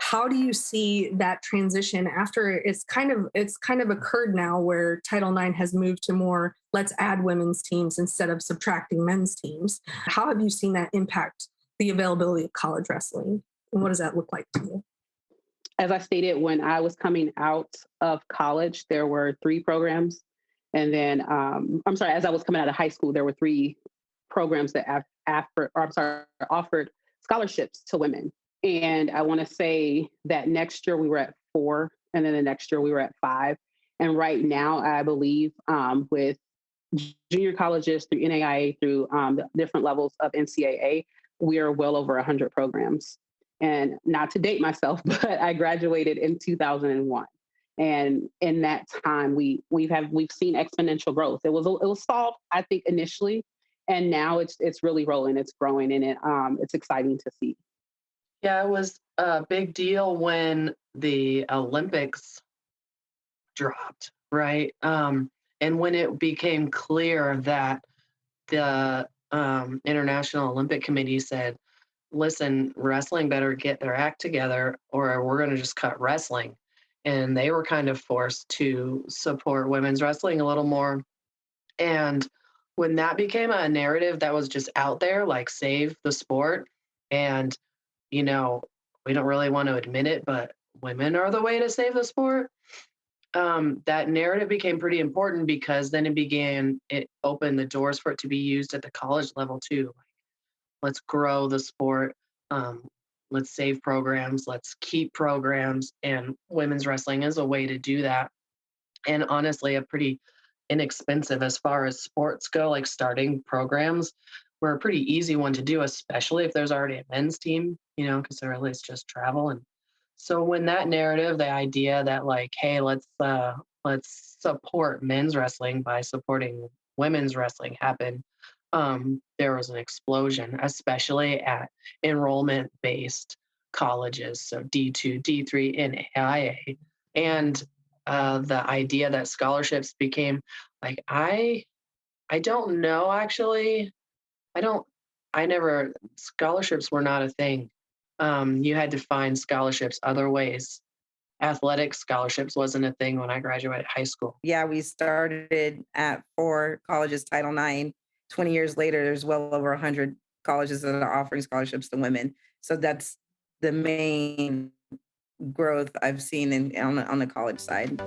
How do you see that transition after it's kind of occurred now where Title IX has moved to more let's add women's teams instead of subtracting men's teams? How have you seen that impact the availability of college wrestling? And what does that look like to you? As I stated, when I was coming out of college, there were three programs. And then, I'm sorry, as I was coming out of high school, there were three programs that offered scholarships to women. And I want to say that next year we were at four, and then the next year we were at five. And right now, I believe with junior colleges through NAIA, through the different levels of NCAA, we are well over 100 programs. And not to date myself, but I graduated in 2001. And in that time, we've seen exponential growth. It was stalled, I think, initially, and now it's really rolling, it's growing, and it's exciting to see. Yeah, it was a big deal when the Olympics dropped, right? And when it became clear that the International Olympic Committee said, listen, wrestling better get their act together or we're going to just cut wrestling. And they were kind of forced to support women's wrestling a little more. And when that became a narrative that was just out there, like save the sport, and, you know, we don't really want to admit it, but women are the way to save the sport. That narrative became pretty important because then it opened the doors for it to be used at the college level too. Let's grow the sport. Um, let's save programs. Let's keep programs. And women's wrestling is a way to do that. And honestly, a pretty inexpensive as far as sports go, like starting programs were a pretty easy one to do, especially if there's already a men's team, because really it's just travel. And so when that narrative, the idea that like, hey, let's support men's wrestling by supporting women's wrestling happened, there was an explosion, especially at enrollment based colleges, so D2, D3, and AIA. And the idea that scholarships became like, I don't know actually. I don't I never scholarships were not a thing. You had to find scholarships other ways. Athletic scholarships wasn't a thing when I graduated high school. Yeah, we started at 4 colleges, Title IX. 20 years later, there's well over 100 colleges that are offering scholarships to women. So that's the main growth I've seen on the college side.